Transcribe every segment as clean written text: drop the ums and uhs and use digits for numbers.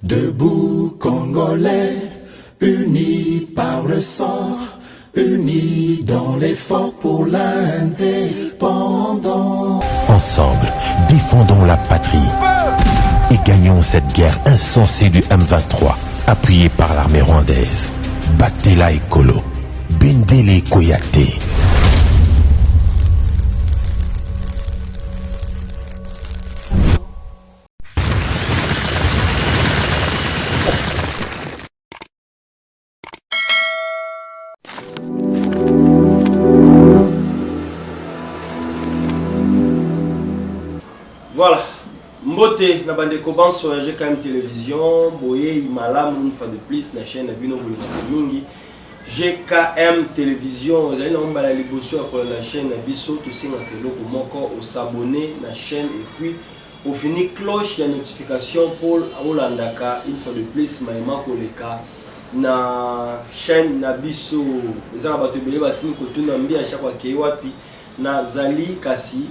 Debout Congolais, unis par le sang, unis dans l'effort pour l'indépendance. Ensemble, défendons la patrie et gagnons cette guerre insensée du M23, appuyée par l'armée rwandaise. Batela Ekolo, Bendele Koyate. Voilà, Mbote na bande koban sur la GKM Télévision, boye imala une fois de plus na chaîne Bino Mingi. GKM Télévision, vous allez nous la liboso à la chaîne Biso, tout ça que l'on peut s'abonner na chaîne et puis au fini cloche la notification pour Olandaka une fois de plus maïma koleka na chaîne na Biso. Les gens battu belé basini kotu na mbi à chaque fois qu'il wapi. Na zali kasi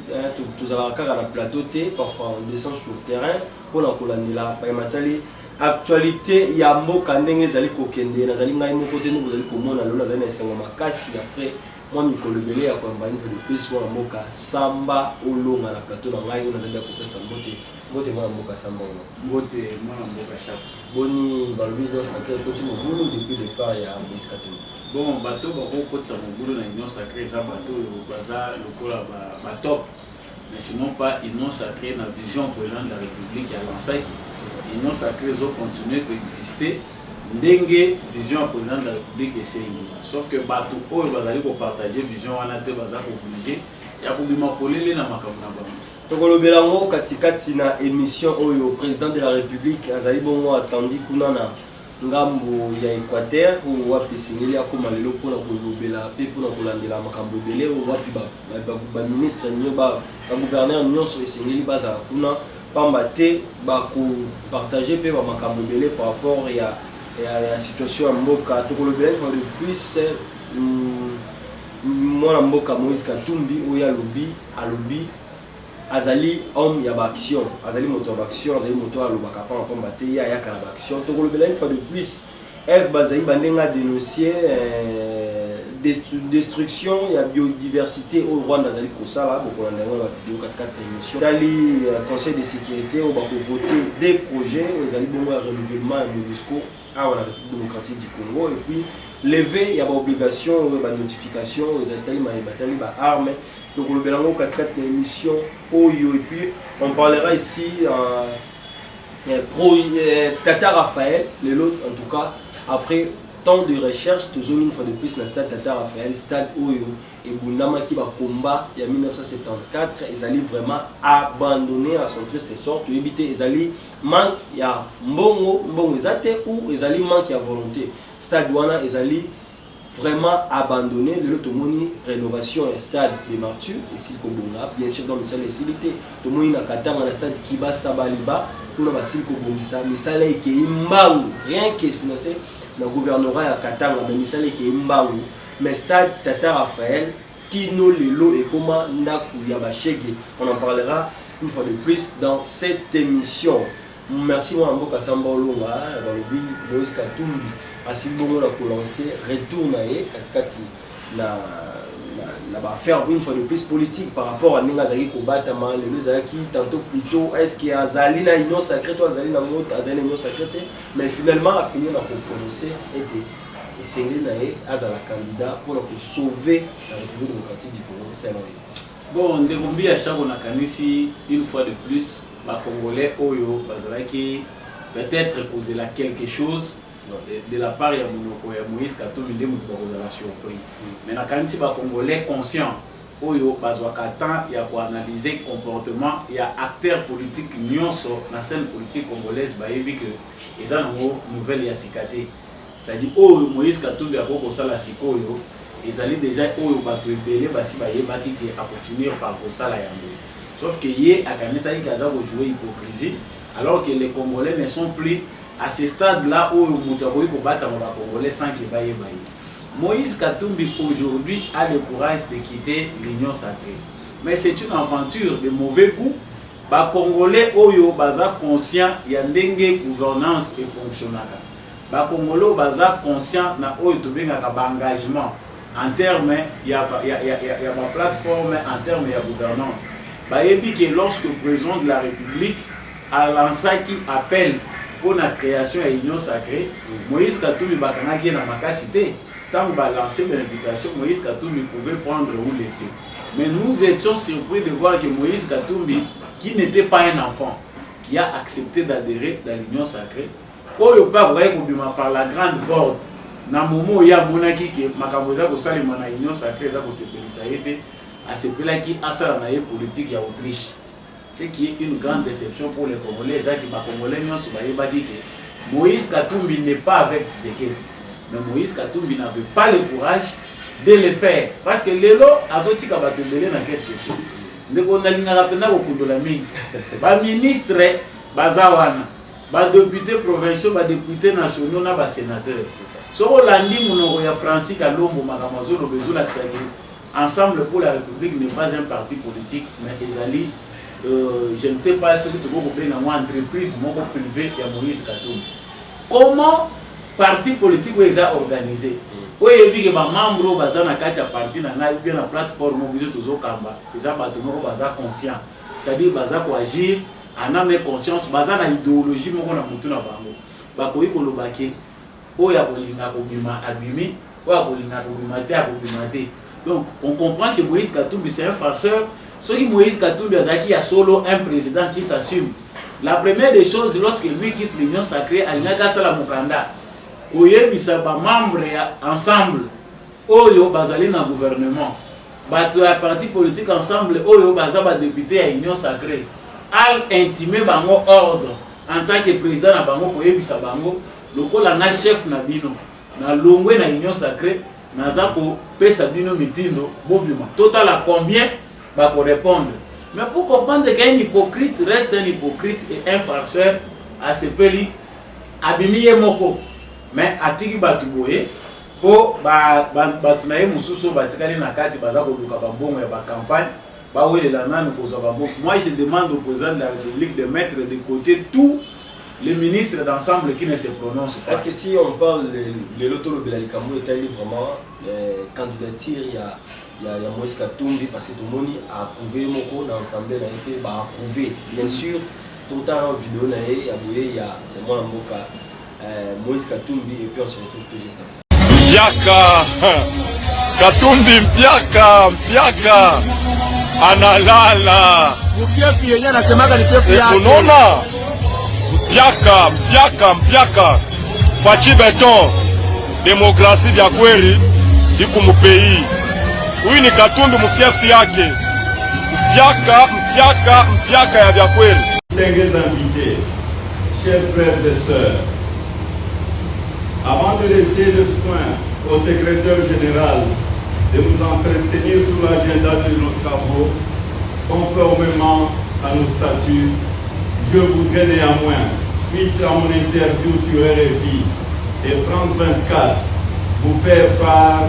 tous avons un plateau T, parfois on descend sur le terrain pour la kolandela ba matali actualité ya mboka ndenge zali kokende na zali ngai moko te nous zali komona lola zali na sengo makasi après moi mikolobele ya kwamba ni de pesi wa mboka samba olonga na plateau na ngai na zali ya kopesa mbote mwana mboka samba mbote mwana mboka shap boni balobi do sacré petit mobulu depuis le départ ya Moïse Katumbi. Bon, bateau bakokotisa mobulu na union sacrée eza bateau baza lokola batop, mais sinon pas union sacrée na vision président de la République ya lansaki union sacrée ezocontinue koexister ndenge vision ya président de la République esengi, sauf que bato oyo bazali kopartage vision wana te baza kooblige ya kobima polele na makambo na bango. Tokolobela ngo katikati na émission oyo président de la République azali bongo atandi kuna na ngambo ya Équateur ou wapi singeli akoma lelo pona kolobela pe pona kolandela makambo ebele wapi ba ministre nyo ba gouverneur nyonso singeli baza kuna pamba te ba ko partager pe ba makambo ebele par rapport ya situation ya mboka. Tokolobela fois de plus mwana mboka Moïse Katumbi oya alobi azali homme ya action, azali moteur d'action, azali moteur à l'obaka pamba te ya yaka na action. Tokolobela une fois de plus F bazali bandenga dénoncer destruction ya biodiversité au Rwanda azali kosala beaucoup na la vidéo 4 émission dali conseil de sécurité on va voter des projets azali bongo ya renouvellement ya MONUSCO à la République démocratique du Congo et puis lever ya ba obligation ba notification aux batali ba armes. Donc le Bélango 4 émission Oyo et puis on parlera ici pro Tata Raphaël les autres en tout cas après tant de recherche toujours une fois de plus na stade Tata Raphaël stade Oyo et Bundama qui va combat il y a 1974 ils allaient vraiment abandonner à son triste sort to éviter ils allaient manque il y a mbongo ezate ou ils allaient manque à volonté stade wana ils allaient vraiment abandonné le automoni rénovation et stade des martyrs et s'il kobonga bien sûr dans le salle facilité to moni na katanga na stade Kiba Sabaliba pour na s'il kobongisa mais ça là qui imbangu rien que financé na gouvernorat ya katanga mais ça là qui imbangu mais stade Tata Raphaël qui no lelo et comment ndaku ya bashege on en parlera une fois de plus dans cette émission. Merci moi mboka samba olonga balobi Moïse Katumbi asi bongo na ko lancer retour na ye katikati na ba faire une fois de plus politique par rapport à ninga zaki ko batama le zaki tantôt plutôt est-ce qu'il y a azali na union sacrée toi azali na mot azali union sacrée mais finalement a fini na ko prononcer était et sengeli na ye azala candidat pour sauver la République démocratique du Congo. C'est vrai. Bon ndegombi ya chako na kanisi une fois de plus ba Congolais oyo bazalaki peut-être poser là quelque chose de la part ya monoko ya Moïse Katumbi nde mutu bakozala surpris mais na kanisi ba Congolais conscient oyo bazwaka temps ya koanalyser comportement ya acteurs politiques nyonso na scène politique congolaise bayebi que eza nango nouvelle ya sikate c'est-à-dire oyo Moïse Katumbi akokosala sikoyo ezali déjà oyo bato ebele basi bayebaki ke akofinir par kosala yango. Sauf que hier, à Kanisa, il y a joué hypocrisie, alors que les Congolais ne sont plus à ce stade-là où le Moutaboui peut battre les Congolais sans qu'il baille. Moïse Katumbi aujourd'hui a le courage de quitter l'Union sacrée. Mais c'est une aventure de mauvais goût ba Congolais oyo baza conscient ya ndenge gouvernance et fonctionnaka. Ba Congolais baza conscient na oyo tobengaka ba engagement en termes ya ba plateforme en termes ya gouvernance. Ba yebi que lorsque le président de la République a lancé qui appelle pour la création de l'Union sacrée, Moïse Katumbi bakangaki na makasité. Tant que lancé l'invitation, Moïse Katumbi pouvait prendre ou laisser. Mais nous étions surpris de voir que Moïse Katumbi, qui n'était pas un enfant, qui a accepté d'adhérer à l'Union sacrée, par la grande porte, na moment où il y a monaki qui makaboza ko salima na Union sacrée za ko sepelisa été a sepelaki asala na politique ya Autriche. Ce qui est une grande déception pour les Congolais, ça qui ma Congolais n'ont pas dit que Moïse Katumbi n'est pas avec Tshisekedi. Mais Moïse Katumbi n'avait pas le courage de le faire. Parce que les lots, azoti kabatembele na qu'est-ce que c'est. Ndeko na linga rapena ko kundola mingi. Ba ministre, ba zawana, ba député provinciaux, ba député nationaux na ba sénateur. Soko landi monoko ya Francis Kalombo makamazo lo bezula kisaki. Ensemble pour la République n'est pas un parti politique, mais ezali je ne sais pas ce que tu peux dire dans une entreprise privée de Moïse Katumbi. Comment parti politique est organisé? Oui, et puis les membres basés dans la parti, dans la plateforme, ils sont conscients. C'est-à-dire qu'ils sont agir, en âme et conscience, basés dans l'idéologie, ils sont donc on comprend que Moïse Katumbi c'est un farceur. Ce qui Moïse Katumbi a solo un président qui s'assume. La première des choses, lorsque lui quitte l'Union sacrée, il n'y a qu'à la Mukanda. Oye bisaba membre ensemble. Oyo bazali na gouvernement. Bato ya parti politique ensemble. Oyo bazaba député à l'Union sacrée. Al intimé bango ordre en tant que président na bango oye bisaba bango. Lokola na chef na bino. Na longwe na Union sacrée. Nazako pesa bino mitindo. Bobima. Total à combien? Pour répondre. Mais pour comprendre qu'un hypocrite reste un hypocrite et un farceur à ce pays, abimiye moko. Mais atiki batuboye pour batunaye mususo batikali na kati baza ko luka bambongo ya ba campagne ba wele la nanu ko za bambongo. Moi je demande au président de la République de mettre de côté tous les ministres d'ensemble qui ne se prononcent pas. Parce que si on parle de l'auto Belalikambo est vraiment candidature il y a Moïse Katumbi parce que tout le monde a approuvé mon dans l'Assemblée a approuvé. Bien sûr, tout le temps en vidéo il y a moi Mboka Moïse Katumbi et puis on se retrouve tout juste après. Mpiaka Katumbi mpiaka analala mupiefi yenye anasemaga ni piefi yake. Unaona mpiaka fachi beton demokrasi vya kweli iko mu pays. Huyu ni Katumbi mfiefi yake. Mpiaka ya vya kweli. Distingués invités, chers frères et sœurs, avant de laisser le soin au secrétaire général de nous entretenir sur l'agenda de nos travaux, conformément à nos statuts, je voudrais néanmoins, suite à mon interview sur RFI et France 24, vous faire part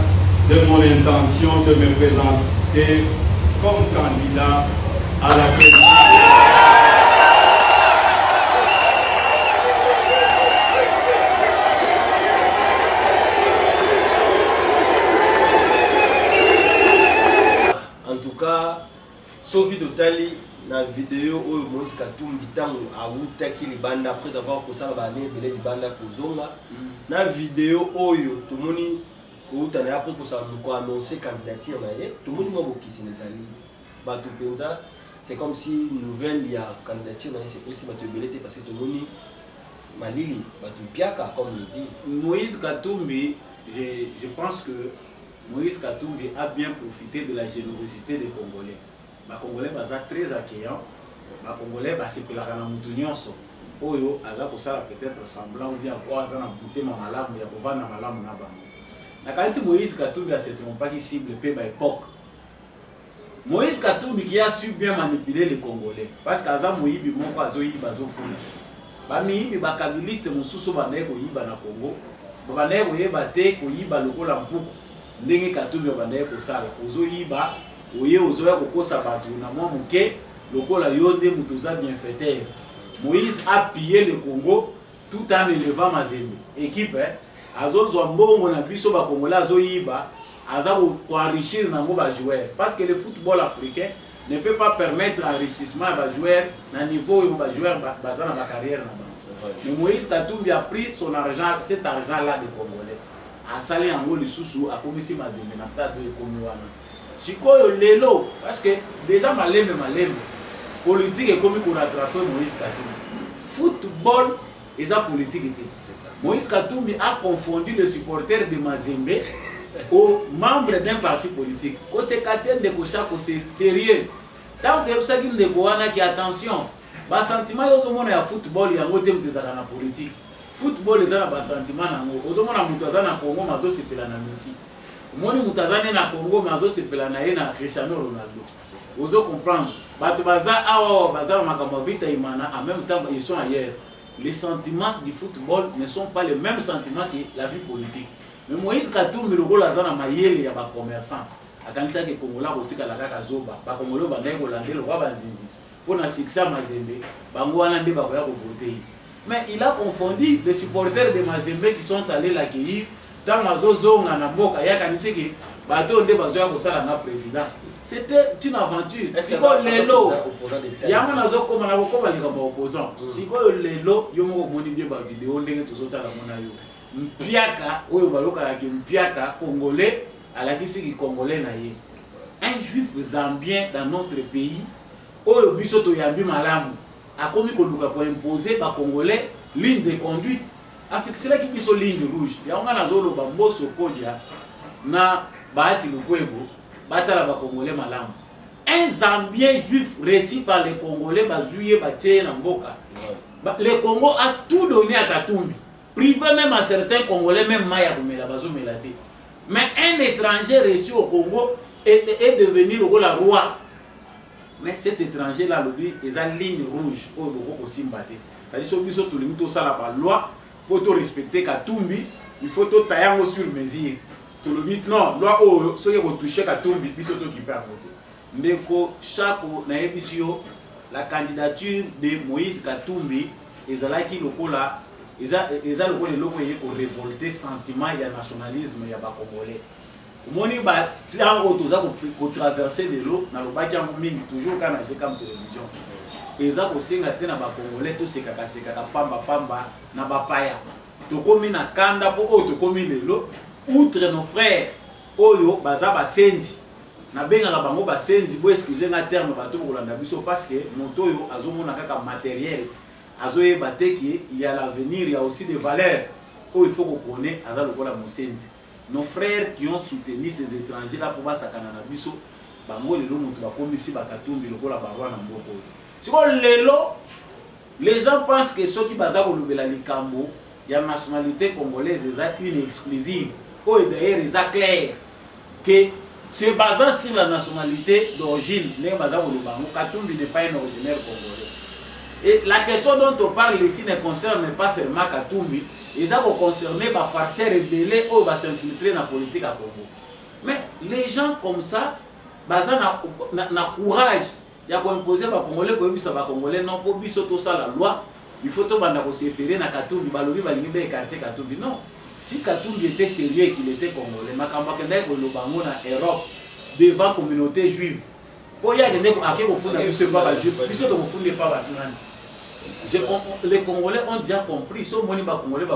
de mon intention de me présenter comme candidat à la présidence. En tout cas, ce qui totali na vidéo oyo Moïse Katumbi tango awutaki libanda après avoir kosala bane belé libanda kozonga na vidéo oyo tomoni kouta na après kosala ko annoncer candidature na ye tomoni mo bokisi nezali batu penza c'est comme si nouvelle ya candidature na ye c'est précis batu belé parce que tomoni malili batu piaka comme le dit Moïse Katumbi. Je pense que Moïse Katumbi a bien profité de la générosité des Congolais. Les Congolais sont très accueillants. Les Congolais sont très accueillants. Oyo aza kosala peut-être semblant ou bien quoi aza na bouté ma malamu ya kovana malamu na bango. Na kanisi Moïse Katumbi a se trompa qui cible pe ba époque. Moïse Katumbi qui a su bien manipuler les Congolais parce qu'aza moyibi moko azo yiba zo funa. Ba miyibi ba kabiliste mususu ba ndeko yiba na Congo. Ba ndeko yeba te ko yiba lokola mpuku. Ndenge Katumbi ba ndeko sala ozo yiba oye ozo ya kokosa batu na mwa muke lokola yonde mutuza bienfaiteur. Moïse a pillé le Congo tout en élevant Mazembe. Équipe, azozwa mbongo na biso ba Congolais azoyiba, azabu enrichir na ngo ba joueur parce que le football africain ne peut pas permettre enrichissement à joueur na niveau où ba joueur bazana ba carrière na. Mais Moïse Katumbi a pris son argent, cet argent là des Congolais. A salé en gros sous a commis Mazembe na stade de Komiwana. Sikoyo lelo parce que déjà malembe politique est comme qu'on rattrape Moïse Katumbi. Football et sa politique était. C'est ça. Moïse Katumbi a confondu le supporter de Mazembe aux membres d'un parti politique. Quand c'est Katumbi de Kochako, c'est sérieux. Tant que ça qu'il ne qui attention. Bas sentiment yo zo mona ya football ya ngote mtezaka na politique. Football ezana ba sentiment na ngo. Ozo mona mutu azana Congo mazo sepela na Messi. Moni mutu azana na Congo mazo sepela na ye na Cristiano Ronaldo. Ozo comprendre. Bato baza awa baza makambo vita imana en même temps ils sont ailleurs. Les sentiments du football ne sont pas les mêmes sentiments que la vie politique. Mais Moïse Katumbi lokola azana mayele ya ba commerçant. Akanisa ke Kongola botika la kaka zoba. Ba Kongolo bandai ko landelo kwa banzinzi. Pour na succès Mazembe, bango wana nde bakoya ko voter. Mais il a confondu les supporters de Mazembe qui sont allés l'accueillir dans mazozonga na mboka ya kanisi ke bato nde bazoya ko sala na président. C'était une aventure. Siko lelo yango nazokoma na bokoma likambo opposant. Siko lelo yo moko moni bien ba vidéo ndenge tozotala mona yo. Mpiaka oyo baloka ya mpiaka congolais alakisi ki congolais na ye. Un juif zambien dans notre pays oyo biso to yambi malamu akomi ko luka ko imposer ba congolais ligne de conduite a fixé la ki biso ligne rouge. Yango nazolo ba mboso koja na baati lukwebo batala ba congolais malamu. Un zambien juif réussi par les congolais bazuye batie na mboka. Le Congo a tout donné à Katumbi. Privé même à certains congolais même maya kumela bazo melate. Mais un étranger reçu au Congo est devenu le roi. Mais cet étranger là lui ils a ligne rouge au boko simbate. C'est-à-dire que biso tout le monde ça la loi pour to respecter Katumbi, il faut to tayango sur mesure. Tout le monde non, loi o so ko toucher Katumbi biso to qui perd voter. Ndeko chako na ebisio la candidature de Moïse Katumbi ezalaki lokola eza lokola loko yeko révolter sentiment ya nationalisme ya ba congolais. Moni ba tango toza ko traverser de l'eau na lobaki yango mingi toujours kana je comme télévision. Eza ko senga tena ba congolais to sekaka pamba na ba paya. To komi na kanda po o to komi lelo outre nos frères oyo baza ba senzi. Na benga bango ba senzi bo excusez na terme ba to ko landa biso parce que moto yo azomona kaka matériel azoye bateki il y a l'avenir il y a aussi des valeurs. Oh il faut qu'on connaît aza lokola mosenzi. Nos frères qui ont soutenu ces étrangers là pour basakana na biso bango lelo mutu bakomisi bakatumbi lokola barwa na mboko. Siko lelo les gens pensent que ceux qui baza ko lobela likambo ya nationalité congolaise eza une exclusive. Oh d'ailleurs eza clair que se basant sur la nationalité d'origine les baza ko lobango Katumbi n'est pas un originaire congolais. Et la question dont on parle ici ne concerne pas seulement Katumbi. Ils ont concerné les farceurs rebelles ou s'infiltrer dans la politique à Congo. Mais les gens comme ça, ils ont courage. Ils ont imposé les Congolais pour les Congolais. Non, pour tout ça, la loi, il faut se référer à Katumbi. Ils vont écarter Katumbi. Non. Si Katumbi était sérieux et qu'il était Congolais, il y a en Europe devant la communauté juive. Pour y aller, il faut que les pas les Congolais ont déjà compris. Sauf que les Congolais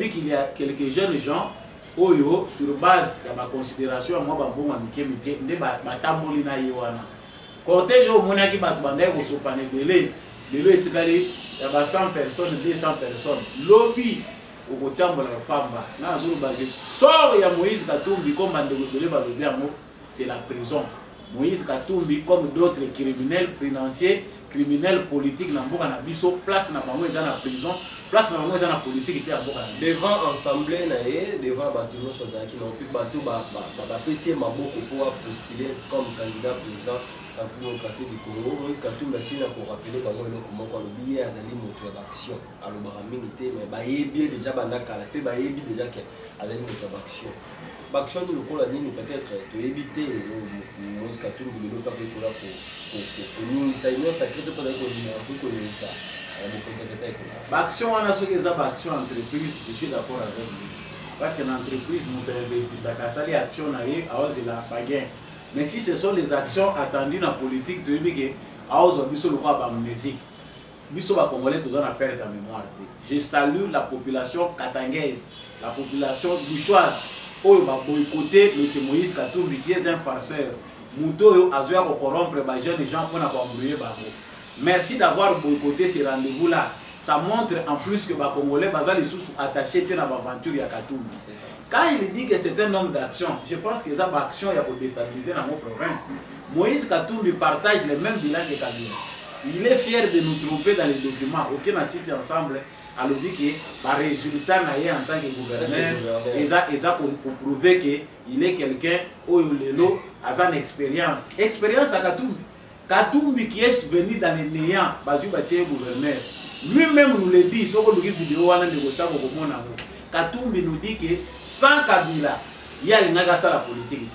qu'il y a quelques jeunes gens oyo sur base de ma considération moi bango mike nde batamboli na yewana cortège au monaki batu bandaye ko sopane belé lelo etikali ya ba 100 personnes 200 personnes lobby au kotambola pamba na zulu baje sort ya Moïse Katumbi comme bandeko belé ba lobby yango c'est la prison. Moïse Katumbi comme d'autres criminels financiers, criminels politiques na mboka na biso place na bango dans la prison, place na bango dans la politique était à mboka. Devant assemblée na ye, devant batuno sozaki na pi batu ba PC maboko pour postuler comme candidat président au quartier du Congo, Moïse Katumbi a pour rappeler comment le billet a zali moto d'action. Alors baramingité mais bayebi déjà banaka la paix bayebi déjà que azali moto d'action. L'action de l'école nini peut-être de éviter Moïse Katumbi de l'autre pour nous ça il ça crée pas pour ça. L'action on a ce que ça action entreprise, je suis d'accord avec lui. Parce que l'entreprise nous investit ça quand ça les actions arrivent à ose la baguette. Mais si ce sont les actions attendues dans la politique, tu dis que je salue la population katangaise, la population bouchoise, qui a boycotté M. Moïse Katumbi, qui est un farceur. Mouto a corrompre les jeunes gens pour embrouiller. Merci d'avoir boycotté ces rendez-vous-là. Ça montre en plus que les Congolais sont attachés à l'aventure de Katumbi. Quand il dit que c'est un homme d'action, je pense que ça va action pour déstabiliser dans nos provinces. Moïse Katumbi partage les mêmes bilans que Kabila. Il est fier de nous tromper dans les documents. Aucun a cité ensemble à le dire que le résultat n'a en tant que gouverneur, et ça pour prouver qu'il est quelqu'un qui a une expérience. Expérience à Katumbi. Katumbi qui est venu dans les néants, Bazou Batie gouverneur. Lui-même nous le dit, Katumbi nous dit que sans Kabila, il y a la politique.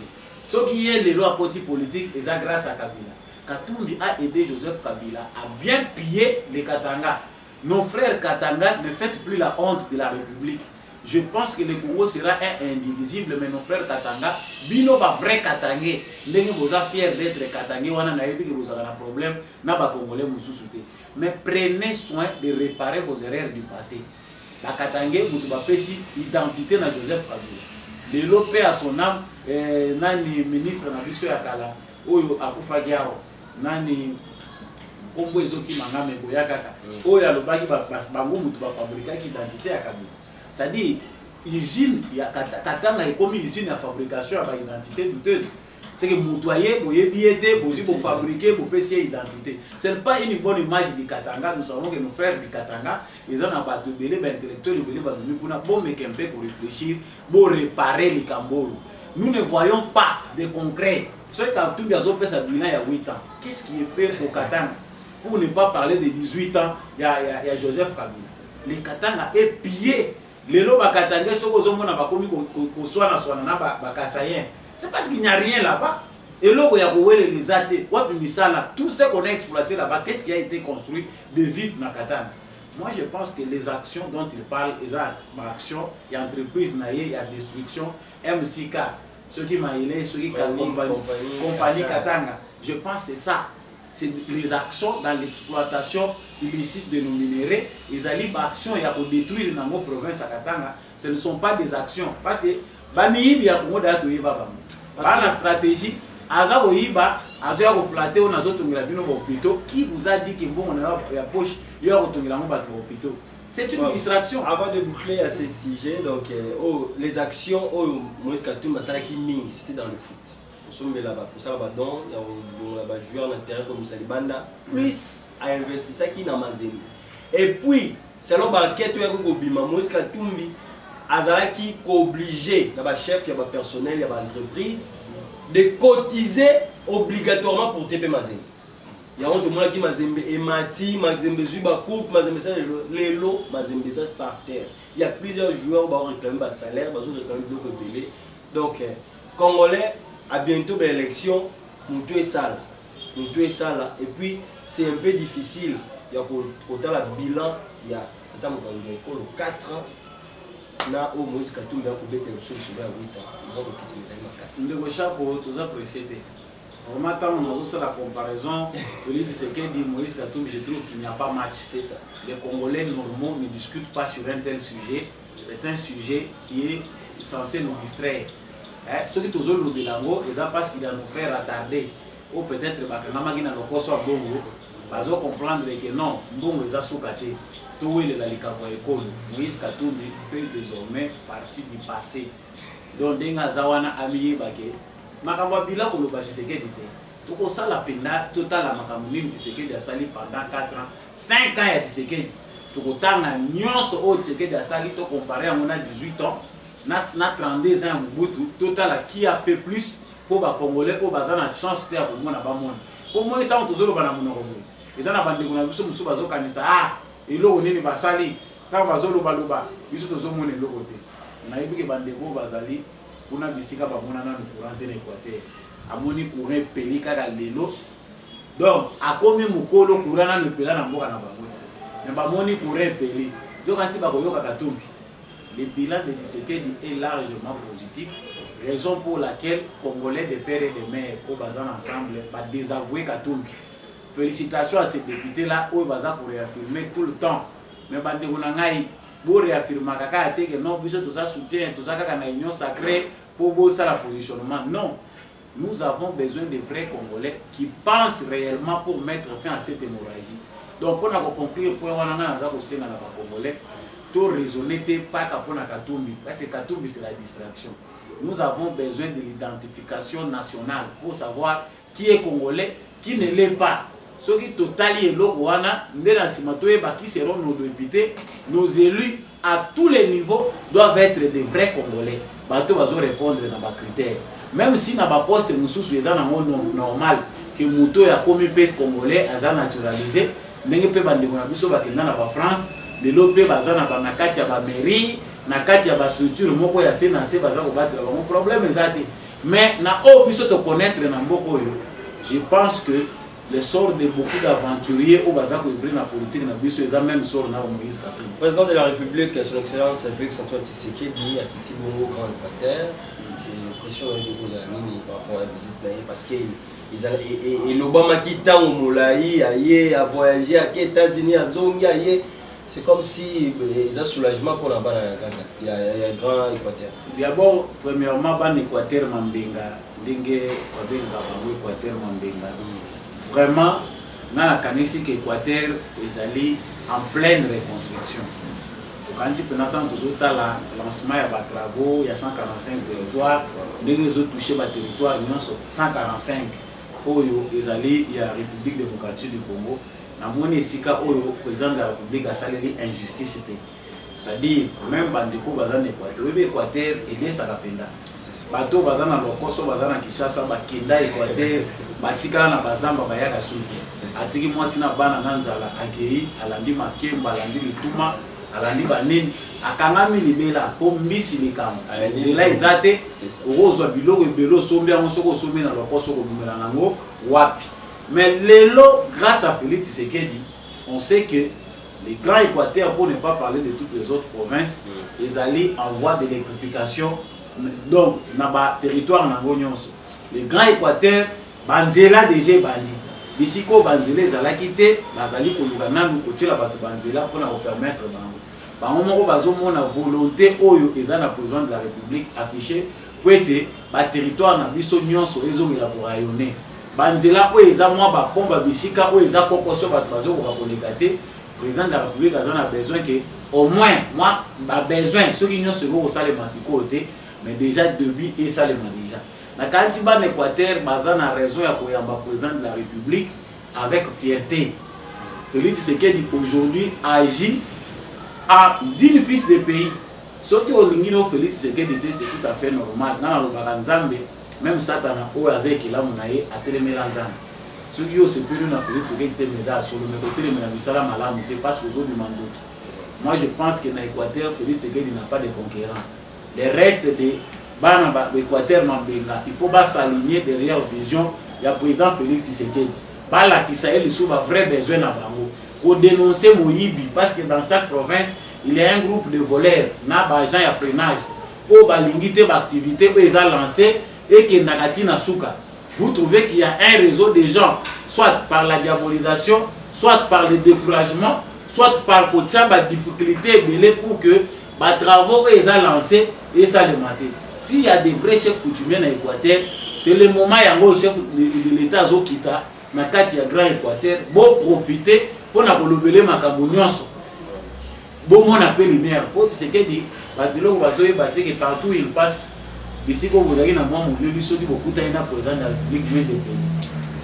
Ce qui est les lois côté politique, c'est grâce à Kabila. Katumbi a aidé Joseph Kabila à bien piller les Katanga. Nos frères Katanga ne faites plus la honte de la République. Je pense que le Congo sera indivisible, mais nos frères Katanga, bino ba vrai Katangé, ndenge vous êtes fiers d'être Katangé, on a un problème, n'a pas Congolais moussouté. Mais prenez soin de réparer vos erreurs du passé. La Katangé, vous avez identité dans Joseph Kabila. Le lopé à son âme, nani ministre na biso ya kala, oyo akufa giaro, nani kombo ezoki mangame boya kaka, oyo alobaki bango mutu ba fabriquer identité ya Kabila. C'est-à-dire, l'usine, Katanga est comme une usine à fabrication avec une identité douteuse. C'est que Moutouaye, vous fabriquer, vous payer identité. Ce n'est pas une bonne image du Katanga. Nous savons que nos frères du Katanga, ils ont un bateau de intellectuels, pour réfléchir, pour réparer les Cambodges. Nous ne voyons pas de concret. Ce que tout bien fait ça il y a 8 ans. Qu'est-ce qui est fait au Katanga? Pour ne pas parler de 18 ans, il y a Joseph Kabila. Les Katanga est pillé. Les lots Katanga sont aux hommes qui sont c'est parce qu'il n'y a rien là-bas. Et là, il y a les athées, tout ce qu'on a exploité là-bas, qu'est-ce qui a été construit de vif dans Katanga? Moi, je pense que les actions dont il parle, les actions, il y a entreprise, il y a destruction, MCK, ceux qui m'a aidé, ceux qui compagnie Katanga. Je pense que c'est ça. C'est les actions dans l'exploitation illicite de nos minéraux. Les actions il y a pour détruire dans nos provinces à Katanga, ce ne sont pas des actions. Parce que il y a la stratégie, qui vous a dit que bon, on a la poche, il y a hôpitaux. C'est une distraction. Avant de boucler à ce sujet, donc, les actions, Moïse Katumbi, c'était dans le foot. Nous sommes là-bas, pour ça, là-bas, il y a des joueurs d'intérêt comme Salibanda, plus à investir ça qui est dans Mazembe. Et puis, selon l'enquête, il y a Moïse Katumbi, Azalaki obligé, il y a des chefs, il y a des personnels, il y a des entreprises, de cotiser obligatoirement pour TP Mazembe. Il y a des gens qui Mazembe Emati, Mazembe Zuba Coupe, Mazembe les lots, Mazembe par terre. Il y a plusieurs joueurs qui ont réclamé un salaire, qui ont réclamé d'autres délais. Donc, Congolais, à bientôt l'élection, nous tous ça là. Et puis, c'est un peu difficile. Il y a pour le bilan, il y a 4 ans. Na au Moïse Katumbi a coupé une solution à 8 ans. Donc, c'est les animaux. Nous devons tous apprécier. On m'attend, on a la comparaison. Félix Tshisekedi dit Moïse Katumbi, je trouve qu'il n'y a pas match. C'est ça. Les Congolais normaux ne discutent pas sur un tel sujet. C'est un sujet qui est censé nous distraire. Ceux qui sont au bilango, ils ont parce qu'il y a nos frères attardés. Ou peut-être que Namagina ne peut pas bongo. Parce qu'on comprendre que non, bongo ils ont soukaté. Tout est là, les Kaboyekon. Moïse Katumbi fait désormais partie du passé. Donc, Denga Zawana Amiye Bake. Makamba Bila Koloba Tshisekedi. Tout ça, la pena totale à Makamounim Tshisekedi a sali pendant 4 ans. 5 ans à Tshisekedi. Tout autant à Nyonso au Tshisekedi a sali, tout comparé à mon a 18 ans. Na 32 ans Mobutu. Total à qui a fait plus pour les Congolais, pour les chance de faire pour mon abamon. Pour moi, il y a un peu de temps. Ils ont abandonné la mission de Bazo Kanisa. Ah, ils l'ont donné Basali. Quand Bazo Loba, ils sont tous monés de côté. On a vu que Bandego Basali, pour la bisika Bamona dans le courant de l'Équateur. À mon courant Pelika Galelo. Donc, à combien Mukolo courant dans le Pela Namboka Nabamona. Mais Bamoni courant Pelé. Donc, ainsi Bakoyo Kakatombi. Le bilan de Tshisekedi est largement positif. Raison pour laquelle Congolais de pères et de mères au Bazan ensemble va désavouer Katumbi. Félicitations à ces députés-là, où ils vont réaffirmer tout le temps. Mais Bande Gounangaï, pour réaffirmer que non, tout ça soutient, tout ça, une union sacrée pour ça la positionnement. Non, nous avons besoin de vrais Congolais qui pensent réellement pour mettre fin à cette hémorragie. Donc, pour nous conclure, pour nous dire Congolais, tout raisonner pas pour Katumbi, parce que Katumbi c'est la distraction. Nous avons besoin de l'identification nationale pour savoir qui est Congolais, qui ne l'est pas. Ceux qui totalement qui seront nos députés, nos élus à tous les niveaux doivent être des vrais Congolais. Bateau va répondre dans les critères. Même si dans le poste normal que Mouto a commis pèse Congolais a naturalisé, nous avons France, de l'OP bazana ba nakati ya ba mairie, nakati ya ba structure moko ya CNC baza ko battre ba problème ezati. Mais na o biso to connaître na mboko yo. Je pense que le sort de beaucoup d'aventuriers au baza ko ivrer na politique na biso eza même sort na Moïse Katumbi. Président de la République, son excellence Félix Antoine Tshisekedi a quitté Bongo Grand Équateur. C'est pression de Gozamini par rapport à la visite là parce que et l'Obama qui t'a au Moulaï a voyagé à les États-Unis à Zongi c'est comme si ils ont soulagement pour la bas il y a un grand Équateur. D'abord, premièrement, ban Équateur Mambenga, Dengue Équateur Mambenga. Vraiment, dans la canisse qu'Équateur est allé en pleine reconstruction. Quand tu peux entendre toujours le lancement, il y a des travaux, il y a 145 territoires, les autres touchés par territoire, il y a 145. Ils allaient, il y a la République démocratique du Congo. Dans le président de la République a salué injustice. C'est-à-dire, même Bandeko Bazan Équateur, l'Équateur est ça la penda. Bateau Bazan à Lokoso, Bazan à Kinshasa, Bakenda Équateur, Batikala na Bazamba, Bayaka Souki. Atiki moi si na bana nanzala accueilli, alandi Makemba, alandi Lituma, alandi Banen, akangami libela, pour mbisi likamo. C'est là exacté, Rose Biloko et Belo Sombia, on se consomme dans Lokoso, comme Melanango, Wapi. Mais l'élo, grâce à Félix Tshisekedi, on sait que les grands Équateurs, pour ne pas parler de toutes les autres provinces, ils allaient en voie d'électrification. Donc, dans le territoire, les grands Équateurs, Banzela déjà bani. Ici, quand Banzela ils allaient quitter, Bazali Kolugana, nous côté la batu Banzela pour nous permettre d'en. Par moment, la volonté, ils ont la président de la République affichée pour être le territoire, dans le nyonso, ils ont pour rayonner. Banzela où ils ont moi pomba bisika où ils ont kokoso batbazo pour collecter président de la République a besoin que au moins moi a besoin ceux qui n'ont se au salle masiko côté mais déjà début et ça les déjà na kanti ban Équateur bazan a raison ya koyamba président de la République avec fierté. Félix Tshisekedi aujourd'hui agit à 10 fils de pays ceux qui ont l'ingino Félix Tshisekedi c'est tout à fait normal dans le Baranzambe. Même Satana, où avec la monaïe a télémélanzan. Ceux qui ont se pris dans Félix Tshisekedi à sur le côté de Ménabissala Malam, ne pas sur du mandoute. Moi je pense que dans l'Équateur, Félix Tshisekedi n'a pas de concurrent. Les restes de Banaba, l'Équateur Mambenga, il faut pas s'aligner derrière la vision du président Félix Tshisekedi. Par là, qui s'est le sous vrai besoin à Bango. Pour dénoncer Moïbi, parce que dans chaque province, il y a un groupe de voleurs, n'a pas agent à freinage, pour balingiter l'activité où ils ont lancé. Et que Nagatina Souka, vous trouvez qu'il y a un réseau de gens, soit par la diabolisation, soit par le découragement, soit par la difficulté pour que les travaux qu'ils ont lancés et ça les mater. S'il y a des vrais chefs coutumiers dans l'Équateur, c'est le moment où le chef de l'État Zokita, dans le Grand Équateur, pour profiter pour nous lever ma cabonionso. Bon, on appelle lumière. Pour ce qui dit, partout il passe. Ici, vous avez un moment où vous avez beaucoup de président de la République.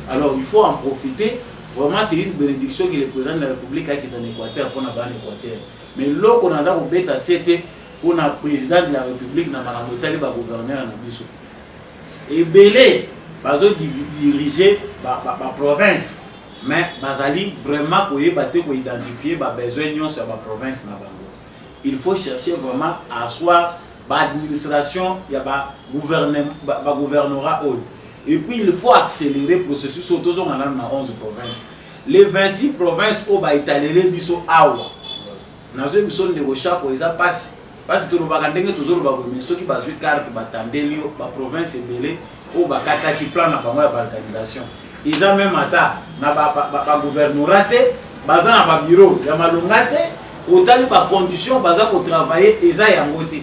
Alors, il faut en profiter. Vraiment, c'est une bénédiction que le président de la République a quitté en Équateur pour l'Équateur. Mais là, on a un bête à c'était pour le président de la République dans le gouverneur en Abisso. Et Belé, bazo diriger la province. Mais bazali vraiment pour identifier les besoins sur la province. Il faut chercher vraiment à asseoir l'administration, il y a le gouvernorat. Et puis il faut accélérer le processus autour de 11 provinces. Les 26 provinces où ba italélé biso awa. Nazo biso négocier pour les passes. Parce que tout le monde toujours ba mais ceux qui bazui carte batandeli ba province belé ou ba kata qui plan na ba organisation. Ils ont même ata na ba gouvernorat baza na ba bureau ya malongate autant ba conditions baza pour travailler eza yangote.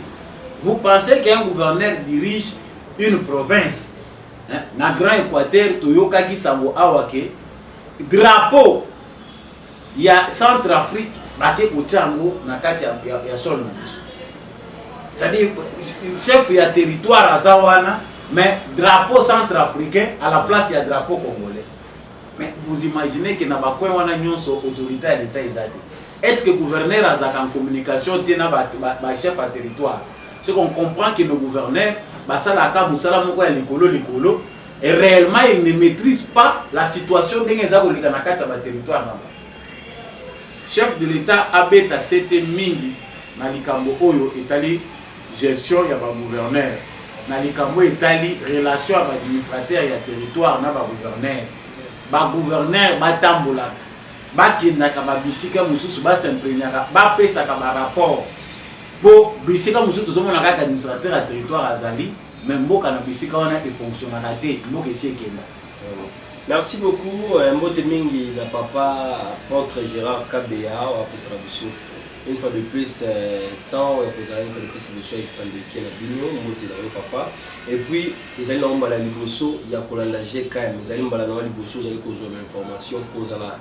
Vous pensez qu'un gouverneur dirige une province na Grand Équateur toyoka ki sango awake drapeau il y a Centrafrique baké kotiango na kati ya sol na biso. C'est-à-dire chef ya territoire azawana mais drapeau centrafricain à la place il y a drapeau congolais. Mais vous imaginez que na ba coin wana nyonso autorité à l'état ezati. Est-ce que gouverneur azaka en communication tena ba chef à territoire? C'est qu'on comprend que nos gouverneurs basalaka musala moko ya likolo et réellement ils ne maîtrisent pas la situation de ngezako na kati ya territoire na. Chef de l'état abeta c'était mingi na likambo oyo etali gestion ya ba gouverneur na likambo etali relation à administrateur ya territoire na ba gouverneur batambola bakindaka babisika mususu basimprenyaka bapesaka ba rapport po bisika mususu tozomona kaka administrateur ya territoire azali mais mboka na bisika wana efonctionnera te mboka esi ekenda. Merci beaucoup. Mbote mingi na papa Peintre Gérard Kabea ou après ça une fois de plus temps une fois de plus le soir de qui na bino mbote na papa et puis les allons mbala liboso ya kolanda GKM les allons mbala na liboso zali ko zo information pour la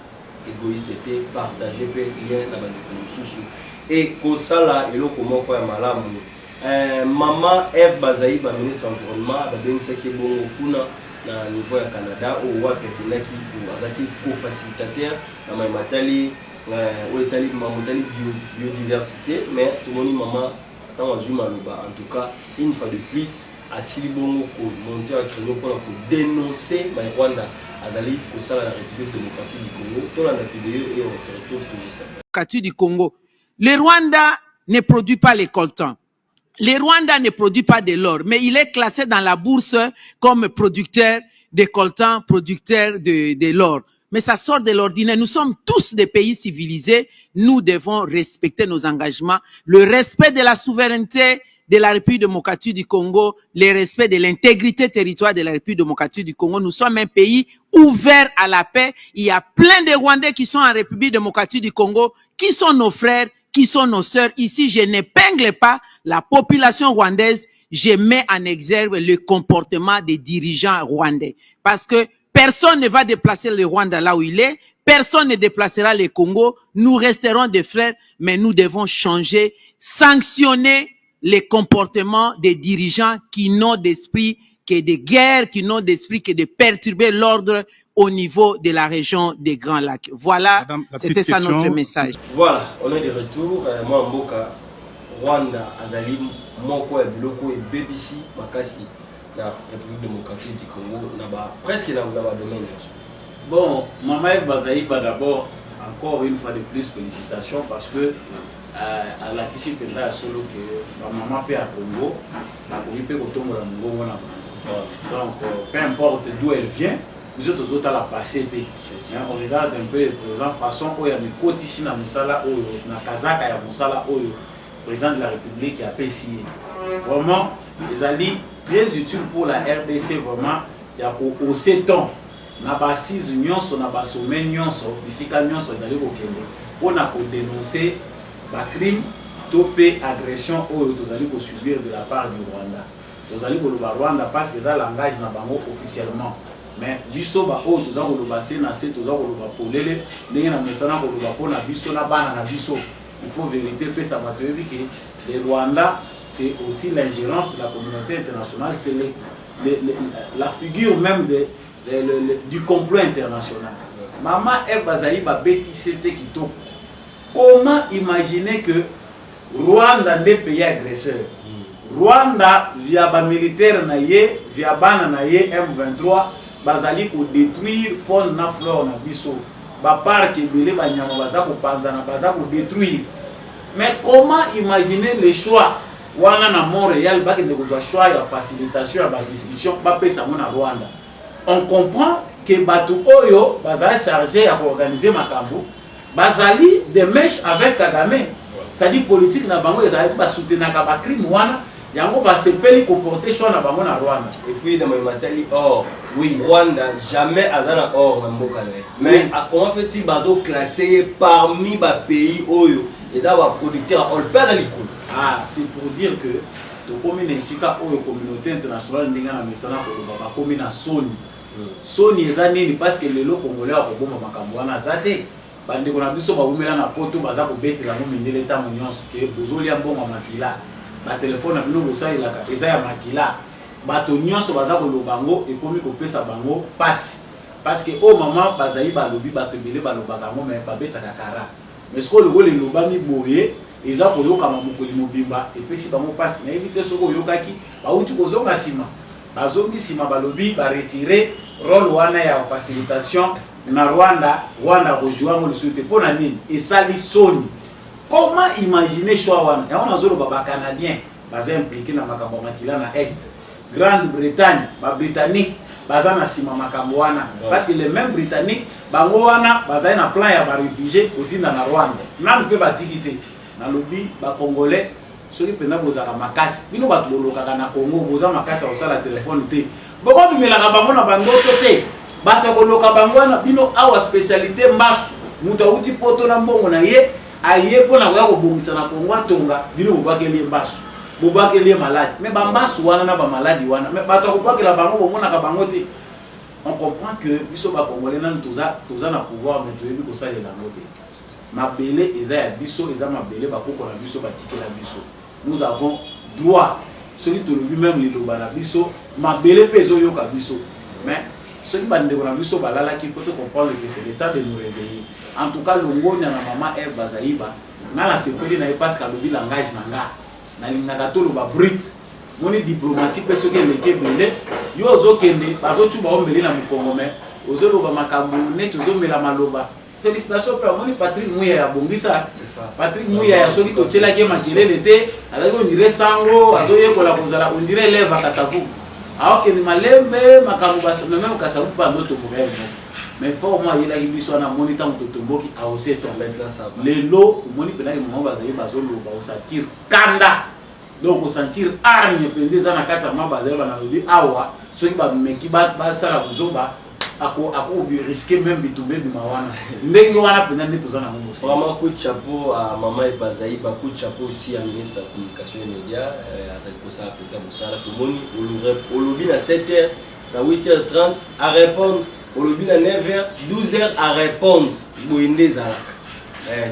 égoïste était partager pe lien na bandeko mususu et ko sala eloko moko ya malamu. Maman Eve Bazaï ba ministre environnement ba benisa ki bongo kuna na niveau ya Canada ou wa pepenaki ou azaki co-facilitateur na matali ou etali mamotali biodiversité mais tout moni maman tant azui maloba en tout cas une fois de plus asili bongo ko monter à créneau pour dénoncer ba Rwanda azali ko sala la République démocratique du Congo to la vidéo et on se retrouve tout juste après. Du Congo. Le Rwanda ne produit pas les coltans. Le Rwanda ne produit pas de l'or, mais il est classé dans la bourse comme producteur de coltan, producteur de l'or. Mais ça sort de l'ordinaire. Nous sommes tous des pays civilisés. Nous devons respecter nos engagements. Le respect de la souveraineté de la République démocratique du Congo, le respect de l'intégrité territoriale de la République démocratique du Congo. Nous sommes un pays ouvert à la paix. Il y a plein de Rwandais qui sont en République démocratique du Congo, qui sont nos frères, qui sont nos sœurs. Ici, je n'épingle pas la population rwandaise, je mets en exergue le comportement des dirigeants rwandais. Parce que personne ne va déplacer le Rwanda là où il est, personne ne déplacera le Congo, nous resterons des frères, mais nous devons changer, sanctionner les comportements des dirigeants qui n'ont d'esprit que de guerre, qui n'ont d'esprit que de perturber l'ordre au niveau de la région des Grands Lacs. Voilà, c'était ça notre message. Voilà, on est de retour. Moi, Mboka, Rwanda, Azali, Moko et Biloko et BBC, Makasi, la République démocratique du Congo, presque dans le domaine. Bon, Maman Bazaï, d'abord, encore une fois de plus, félicitations parce que à la question de la solo que ma maman fait à Congo, la Congo peut retourner au Congo. Donc, peu importe d'où elle vient, nous autres à la passé. On regarde un peu la façon où il y a des côtes ici dans Moussala, dans Kazaka, il y a Moussala, le président de la République qui a payé. Vraiment, les alliés très utiles pour la RDC, vraiment, il y a au 7 ans. Na basis union so na basomé nyonso bisika nyonso ezali kokende pona ko dénoncer ba crime topé agression oyo tozali ko subir de la part du Rwanda. Tozali ko loba Rwanda parce que ça langage na bango officiellement. Mais biso ba oyo tozali ko loba na se tozali ko loba polele ndenge na mesana ko loba pona biso na bana na biso. Il faut vérité pe ça va te dire que le Rwanda c'est aussi l'ingérence de la communauté internationale, c'est la figure même du complot international. Maman Bazali va bêtiser Tekito. Comment imaginer que Rwanda est pays agresseur, Rwanda via ba militaire na ye via bana na ye M23 bazali ko détruire faune na flore na biso ba parc ebele ba nyama baza ko panzana baza ko détruire. Mais comment imaginer le choix wana na Montréal ba kende ko choix ya facilitation ya ba discussion ba pesa mo na Rwanda? On comprend que batu oyo bazali chargé à organiser makambo bazali des mèches avec Kagame. C'est-à-dire politique na bango ezali ba soutenir ka ba crime wana yango ba sepeli comporter choix na bango na Rwanda. Et puis dans ma matali or oui Rwanda jamais azana or na mboka na. Mais comment fait-il bazo classé parmi ba pays oyo eza ba producteur or pas dans l'école? Ah, c'est pour dire que to commune esika oyo communauté internationale ndinga na mesana ko ba commune na Sony. Sony eza nini parce que lelo congolais ko bomba makambo wana zate. Bande ko na biso ba bumela na poto baza ko betela mo mindele ta nyonso ke bozoli ambonga makila. Ba téléphone na bino bosalaka eza ya makila. Bato nyonso baza ko lobango ekomi ko pesa bango passe. Parce que o mama bazali ba lobi bato bele ba lobaka mo mais ba betaka kara. Mais ce que le gole lobami boye eza ko yoka mamukoli mobimba et puis si bango passe na éviter soko yokaki ba uti ko zonga sima. Bazongi sima balobi ba retirer rôle wana ya facilitation na Rwanda rejoint le sud pour na nini et ça li Sony. Comment imaginer choix wana ya on azolo ba canadien baza impliqué na makambo makila na est Grande-Bretagne ba britannique baza na sima makambo wana parce que les mêmes britanniques bango wana baza na plan ya ba réfugiés otinda na Rwanda nan pe ba tigité na lobi ba congolais soki pena bozaka makasi bino bato bolokaka na Congo boza makasi osala téléphone te boko bimelaka bango na bandoto te bato koloka bango na bino awa spécialité mbasu muta uti poto na mbongo na ye aye pona ko bongisa na Congo atonga bino bobakeli mbasu bobakeli malade mais bambasu wana na ba maladi wana mais bato ko bakela bango bomona ka bango te. On comprend que biso ba congolais nan toza na pouvoir mais toyebi ko salela ngote mabele eza ya biso eza mabele bakoko na biso batikela biso. Nous avons droit celui to lui-même les lobala biso mabele pezo yoka biso mais celui bande ko na biso balala qu'il faut comprendre que c'est l'état de nous réveiller. En tout cas longonya na mama Eve Bazaiba na la sepeli na parce que le langage nanga na linga to loba brut moni diplomatie peso ke leke bele yo ozokende bazotu ba ombeli na mukongo mais ozoloba makambo ne tozomela maloba. Félicitations pour moni Patrick Mouya ya bombisa. C'est ça. Patrick Mouya ya soki to tela ke makelele te alaki on dirait sango azoye ko la kozala on dirait lève akasavu. Alors que malembe makambo basa même kasavu pa ndoto mobile mais faut moi il a biso na moni tant totomboki a aussi ton maintenant ça va. Les lots moni pena ke mo bazaye bazoloba o satir kanda. Donc on sentir arme penze za na kata mabazaye bana lobi awa soki ba meki ba sala kuzoba ako bi risquer même bitumbe bi mawana ndenge wana pena ne tozana ngo aussi. Vraiment coup de chapeau à maman et Bazaï, coup de chapeau aussi à ministre de la communication et médias azali ko sala penza musala to moni au lobby na 7h na 8h30 à répondre au lobby na 9h 12h à répondre boyende zala.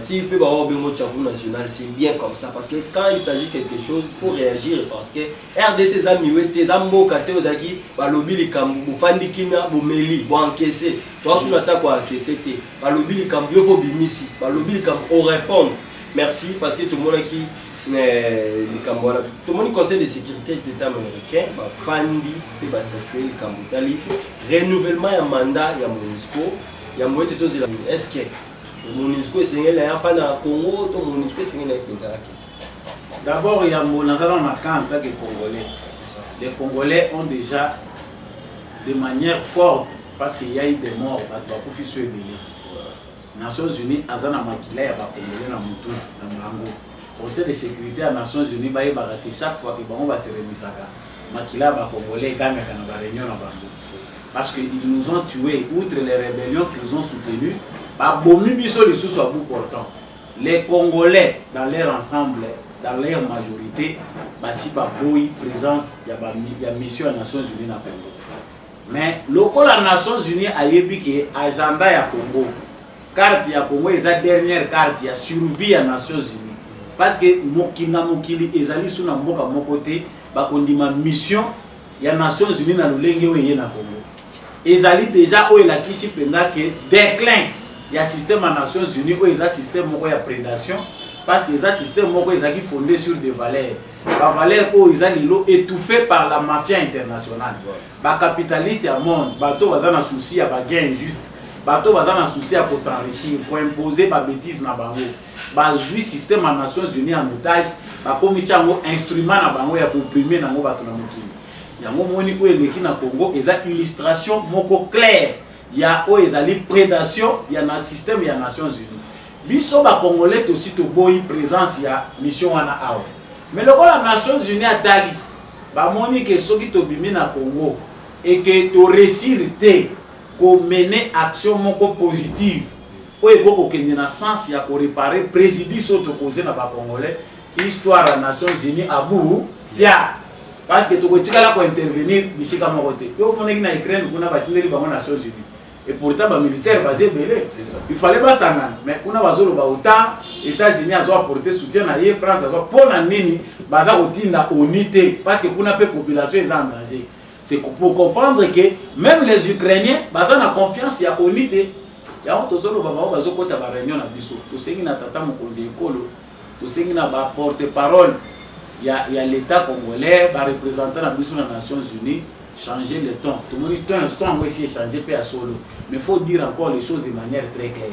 Si peut avoir un mot national, c'est bien comme ça parce que quand il s'agit de quelque chose, il faut réagir parce que RDC les amis, tes amis, kate ozaki, ba lobby li kambu, fandi kina, bo meli, bo encaisser. Toi sur l'attaque ou encaisser te, ba lobby li kambu yo bo bimisi, ba lobby li kambu au répondre. Merci parce que tout le monde qui li kambu tout le monde conseil de sécurité d'État américain, ba fandi et ba statuer li kambu tali, renouvellement ya mandat ya MONUSCO, ya moite to zela. Est-ce que MONUSCO est signé là en Congo, tout MONUSCO est signé là d'abord il y a Monazala Makan en tant que Congolais. Les Congolais ont déjà de manière forte parce qu'il y a eu des morts à Bakoufi sur les Nations Unies, Azana Makila et Congolais dans Moutou, dans Mrango. Conseil de sécurité à Nations Unies, chaque fois que on va se remettre Makila et Congolais gagnent la réunion à Bango. Parce qu'ils nous ont tués, outre les rébellions qu'ils ont soutenues. Les Congolais, dans leur ensemble, dans leur majorité, si présence, il y a mission des Nations Unies dans le Congo. Mais le la Nations Unies a dit que l'agenda ya Congo, carte ya Congo, est la dernière carte, il y a survie à Nations Unies. Parce que Mokina Mokili, ils allaient sur mon côté, ma mission, il y a Nations Unies dans le Congo. Ils allaient déjà où il a qui que déclin. Il y a un système en Nations Unies où il y a un système de prédation parce qu'il y a un système qui est fondé sur des valeurs. ba valeur oyo eza lelo étouffé par la mafia internationale. Ba capitaliste ya monde, bato baza na souci ya ba gain injuste. Bato baza na souci ya ko s'enrichir, pour imposer ba bêtise na bango. Ba jui système à Nations Unies en otage, ba commission yango instrument na bango ya opprimer nango bato na mokili. Yango moni ko eleki na Congo eza illustration moko claire ya o ezali prédation ya na système ya Nations Unies. Biso ba Congolais aussi to boyi présence ya mission wana awa. Mais le la Nations Unies atali ba moni ke soki to bimi na Congo et que to réussir te ko mener action moko positive o eko ko kende na sens ya ko réparer préjudice to causé na ba Congolais histoire ya Nations Unies abu ya parce que to ko tikala ko intervenir bisika moko te yo moneki na Ukraine kuna batineli ba Nations Unies. Et pourtant, les militaires basés belé. Il fallait pas s'en aller. Mais on a besoin de autant. États-Unis ont apporté soutien à la France. Pour la nini, baza otinda unité parce que kuna pe population est en danger. C'est pour comprendre que même les Ukrainiens baza na confiance ya unité. Ya on tozolo baba bazo kota ba réunion na biso. To sengi na tata mokonzi ekolo. To sengi na ba porte-parole. Il y a l'État congolais, ba représentant na biso na Nations Unies. Changer le ton. Tout le monde dit on va essayer de changer à solo. Mais il faut dire encore les choses de manière très claire.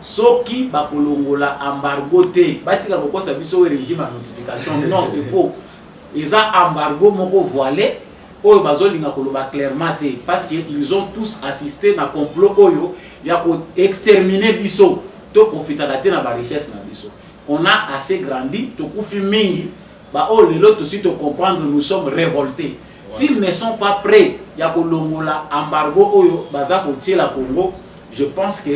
Ce qui va kolongola embargo te. Batika pourquoi ça biso régime à notification. Non, c'est faux. Ils ont embargo moko voilé. Oyo bazolinga koloba clairement te parce qu'ils ont tous assisté na complot oyo ya ko exterminer biso. To profiter na ba richesse na biso. On a assez grandi, to kufi mingi. Ba o lelo aussi te comprendre nous sommes révoltés. S'ils ne sont pas prêts, il y a un embargo oyo baza kotier la Congo. Je pense que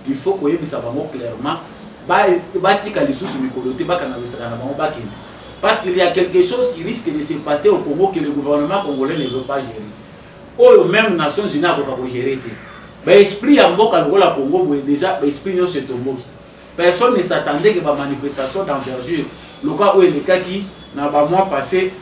il faut que vous sachiez clairement parce qu'il y a quelque chose qui risque de se passer au Congo que le gouvernement congolais ne veut pas gérer. Oyo même Nations Unies a pas gérer. L'esprit à mboka la Congo déjà l'esprit non se tombe. Personne ne s'attendait que la manifestation d'envergure le cas où le cas qui n'a pas mois passé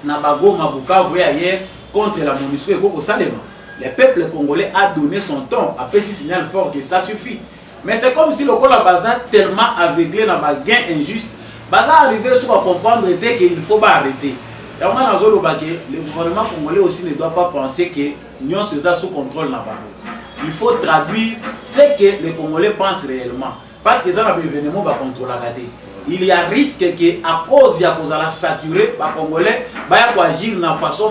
na Bagoma Bukavu ailleurs contre la MONUSCO et Koko Salema. Le peuple congolais a donné son ton, a fait un signal fort que ça suffit. Mais c'est comme si le Kola Baza tellement aveuglé dans le gain injuste, Baza arrivé sur à comprendre qu'il faut pas arrêter. Le gouvernement congolais aussi ne doit pas penser que nous sommes sous contrôle dans le Il faut traduire ce que les Congolais pensent réellement. Parce que ça n'a pas événement va contrôler la gâté. Il y a risque que à cause de la saturé, les Congolais vont agir de façon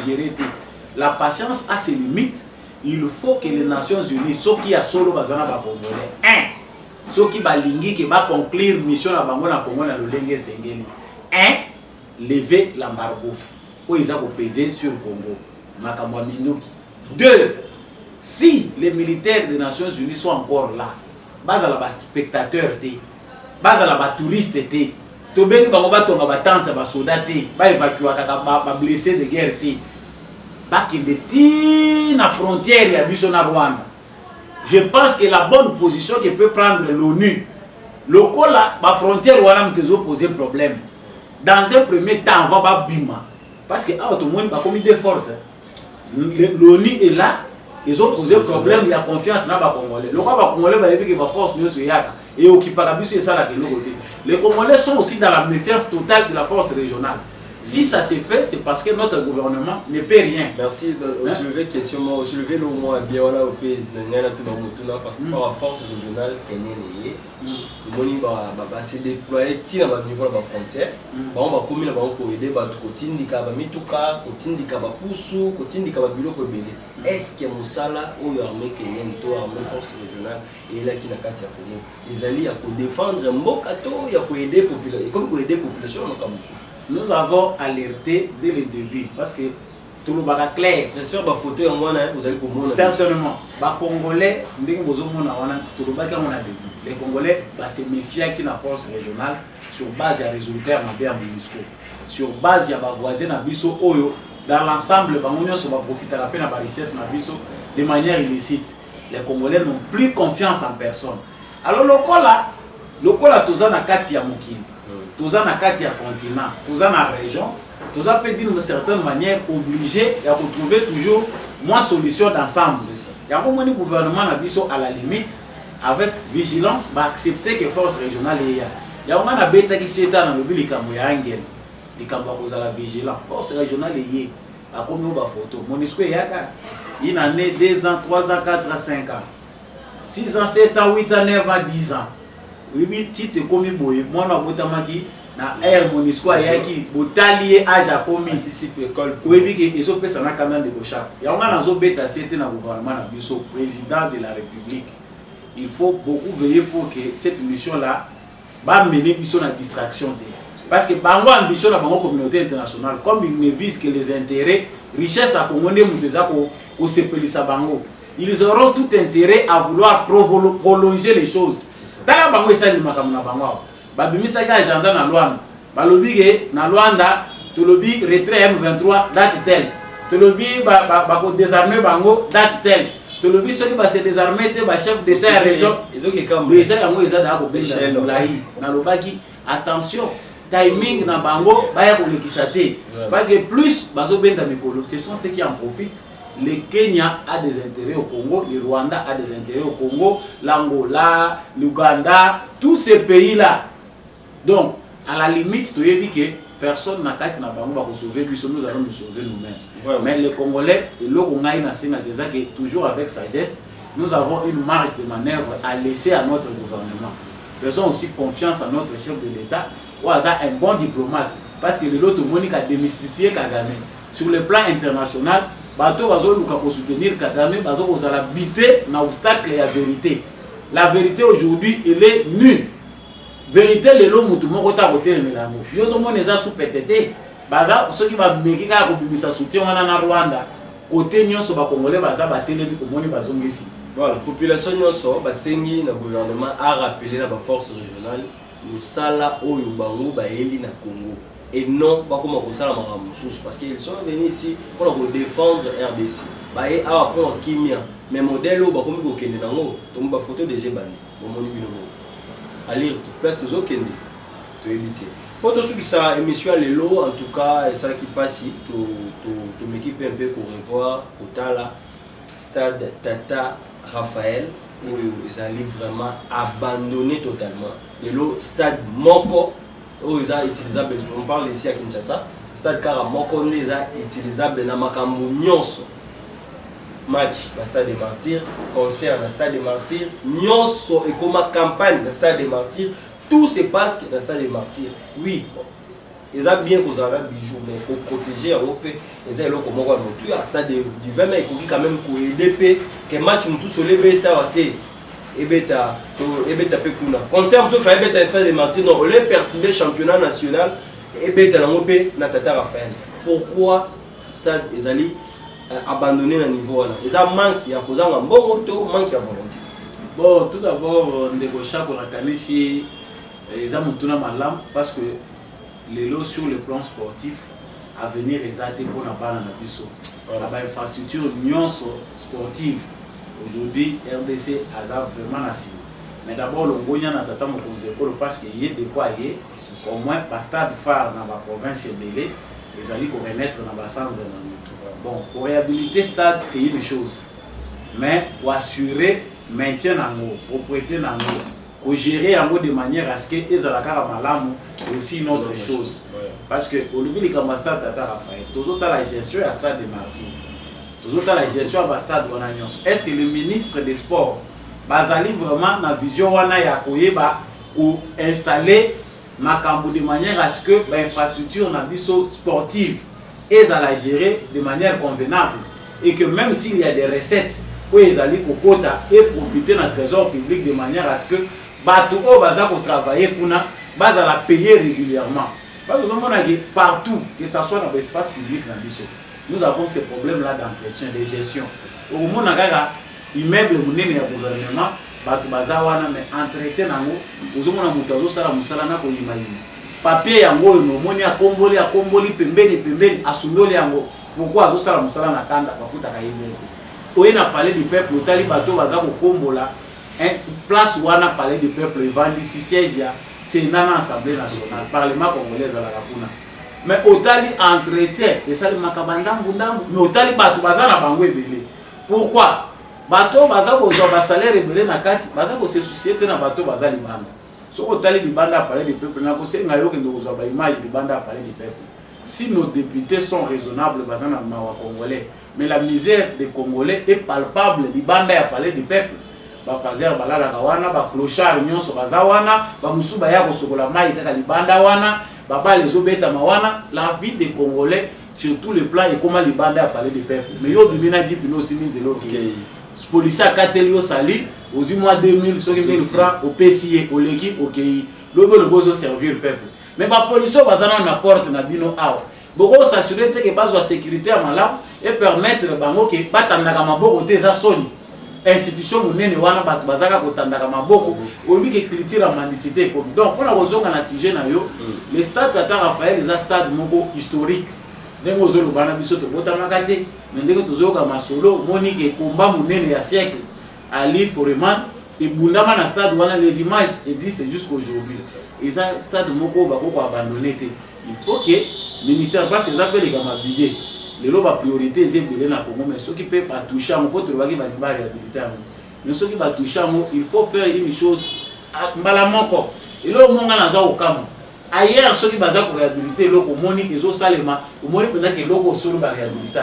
gérer. La patience a ses limites. Il faut que les Nations Unies, ceux qui a solo bazana ba Congolais, ceux qui balingi qui va conclure mission na bango na Congo na lolenge sengeli, lever l'embargo pour ils ont peser sur le Congo. Makambo mindoki. 2. Si les militaires des Nations Unies sont encore là, bazala ba spectateurs baza la ba touriste te to bengi bango batonga ba tante ba soldat te ba évacuer kaka ba blessé de guerre te ba kende ti na frontière ya biso na Rwanda. Je pense que la bonne position que peut prendre l'ONU lokola ba frontière wana mtezo poser problème dans un premier temps on va ba bima parce que tout le monde ba comme des forces l'ONU est là. Ils ont posé problème, il y a confiance dans les Congolais. Les Congolais va dire que la force ne se yaka et occupent la bus et ça là de l'autre côté. Les Congolais sont aussi dans la méfiance totale de la force régionale. Si ça s'est fait, c'est parce que notre gouvernement ne paie rien. Merci de soulever question, soulever le mot bien voilà au pays parce que par la force régionale kenene le moni ba se déployer ti na niveau de la frontière. Ba ba komi na ba ko aider ba to kotindika ba mituka, kotindika ba pusu, kotindika ba biloko ebele. Est-ce que musala ou armée kenyenne to armée force régionale et là qui na kati ya Congo. Les alliés à défendre mboka to ya ko aider population, comme ko aider population na kamusu. Nous avons alerté dès le début parce que tout le monde est clair. J'espère que vous allez comprendre. Certainement. Les Congolais, les Congolais se méfient de la force régionale sur base des résultats de la MONUSCO. Sur base de la voisine dans l'ensemble, les va profiter de la peine de la richesse de manière illicite. Les Congolais n'ont plus confiance en personne. Alors, le Kola, tout ça, tous en Akati à continent, tous en région, tous en d'une certaine manière obligé de retrouver toujours moins solution d'ensemble. Il y a un gouvernement à la limite, avec vigilance, va accepter que force régionale est. ya on a beta qui s'état dans le but likambo ya angel likambo ko la vigilant force régionale yé a comme ba photo Monisco yaka une année 2 ans 3 ans 4 ans 5 ans 6 ans 7 ans 8 ans 9 ans 10 ans oui titre comme boye moi na botamaki na air Monisco yaki botali âge a commis ici école oui bi que eso pesa na canal de Bocha ya on a zo beta c'était na gouvernement na biso président de la République. Il faut beaucoup veiller pour que cette mission là va mener biso na distraction parce que bango ambition na bango communauté internationale comme ils ne visent que les intérêts richesse à Congo ne muteza ko sepelisa bango ils auront tout intérêt à vouloir prolonger les choses tala bango esali makambo na bango ba bimisa ka agenda na Luanda balobi ke na Luanda to lobi retrait M23 date telle to lobi ba ko désarmer bango date telle to lobi soki ba se désarmer te ba chef d'état ya région déjà yango ezada ko bela lahi na lobaki attention timing na bango baya kolekisa te parce que plus bazo benda mikolo ce sont eux qui en profitent. Le Kenya a des intérêts au Congo, le Rwanda a des intérêts au Congo, l'Angola, l'Ouganda, tous ces pays-là. Donc, à la limite, tu as dit que personne n'a qu'à sauver, puis nous allons nous sauver nous-mêmes. Mais les Congolais, et le Congaï n'a déjà que toujours avec sagesse, nous avons une marge de manœuvre à laisser à notre gouvernement. Faisons aussi confiance à notre chef de l'État, ou à un bon diplomate, parce que l'autre Monique a démystifié Kagame. Sur le plan international, bato bazo luka pour soutenir Kagame, bazo kozala bité na obstacle ya vérité. La vérité aujourd'hui, elle est nue. Vérité lelo mutu moko ta kote melango. Yozo moneza sous pétété. Baza ceux qui va meki ka ko bimisa soutien wana na Rwanda. Côté nyonso ba congolais baza batelemi ko moni bazongisi. Voilà, population nyonso basengi na gouvernement a rappelé na ba force régionale musala oyo bango ba eli na Congo. Et non, pas comme on s'en parce qu'ils sont venus ici pour défendre RDC. Bah et à pour Kimia, mais modèle au comme au Kenya nango, donc ba photo de Jebani, au moni binomo. À lire place de Zokende, to éviter. Pour tout ce qui ça émission les lots en tout cas et ça qui passe ici, to m'équipe un peu pour revoir au Tala stade Tata Raphaël où ils allaient vraiment abandonné totalement. Les lots stade Moko où ils sont utilisables, on parle ici à Kinshasa, stade car Moko est utilisable dans makambo nyonso. Match dans stade des Martyrs, concert dans stade des Martyrs, nyonso et comme campagne dans stade des Martyrs, tout se passe dans stade des Martyrs. Oui, ils ont bien qu'on a bijoux, mais pour protéger Europe, ils ont comme on tu à stade du 20 mai, il faut quand même qu'on ait que match nous sous le bêta et bêta pekuna. Concert nous fait bêta stade des Martyrs, non, on les perturber championnat national et bêta la mope na Tata Raphaël. Pourquoi stade ils allaient abandonner le niveau là? Ils ont manque, il y a posé un bon moto, manque à volonté. Bon, tout d'abord, Ndeko Chako na Kanisi, ils ont monté malam parce que les lots sur le plan sportif à venir les athées pour la balle dans biso. La infrastructure sportive aujourd'hui RDC a vraiment assis. Mais d'abord le Goya n'a pas mon parce qu'il y a des quoi au moins pas stade phare dans la province de les alliés pour remettre dans la centre. Bon, pour réhabiliter stade c'est une chose, mais pour assurer maintien en haut, propriété en haut, pour gérer en haut de manière à ce que les alakara malamu c'est aussi une autre chose. Parce que au lieu de stade Tata Raphaël, tous autres la gestion à stade de Martin, tous autres la gestion à stade Bonagnon. Est-ce que le ministre des Sports bazali vraiment na vision wana ya koyeba ou installer makambo de manière à ce que l'infrastructure na biso sportive est à la gérer de manière convenable et que même s'il y a des recettes où ils allaient kokota et profiter dans le trésor public de manière à ce que bato o baza ko travailler pour na baza la payer régulièrement. Parce que partout, que ce soit dans l'espace public, nous avons ces problèmes-là d'entretien, de gestion. Au moment où immeuble le gouvernement, mais entretien, nous avons papier yango nomoni a komboli pembeni asundoli yango pourquoi azosala musala na kanda bafuta kayebeki oyena parler du peuple otali bato baza ko kombola place wana parler du peuple evandi si siège ya Sénat na Assemblée nationale parlement congolais à la Rapuna mais otali entretien et ça le makabandambu ndambu mais otali bato baza na bango ebele pourquoi bato baza ko zo ba salaire ebele na kati baza ko se soucier te na bato baza libanda Ce qu'on a libanda à parler du peuple, n'a pas c'est ngayo que nous avons image libanda à parler du peuple. Si nos députés sont raisonnables, bazana mawa congolais, mais la misère des Congolais est palpable, libanda à parler du peuple. Ba fazer balala kawana, ba clochard nyonso bazawana, ba musuba ya kosokola mai kaka libanda wana, ba ba les obeta mawana, la vie des Congolais sur tous les plans et comment libanda à parler du peuple. Mais yo bimina dit pino simi zelo ki. Police a Katelio Sali, aux mois 2000, ceux qui 1000 francs au PCA, au Leki, au KI. Le besoin servir le peuple. Mais la police va en apporter na bino awa. Beaucoup s'assurer que base de sécurité à malam et permettre bango que batandaka maboko te za soni. Institution munene wana batu bazaka kotandaka maboko obi que culture à mendicité comme. Donc pour la raison na sujet na yo, le stade Tata Raphaël les stade moko historique. Ndenge ozolo bana biso to botamaka te mais ndenge tozoyoka masolo moni ke combat munene ya siècle Ali Foreman et bundama na stade wana les images existent jusqu'aujourd'hui et ça stade moko bako abandonné te il faut que ministère parce que ça fait les gama budget les loba priorité c'est belé na Congo mais ceux qui peut pas toucher mon pote baki ba réhabiliter mais ceux qui va toucher il faut faire une chose mbala moko et là monga na za okamu ailleurs ceux qui baza pour réhabiliter loko moni ezo salema omoni pendant que loko solo ba réhabiliter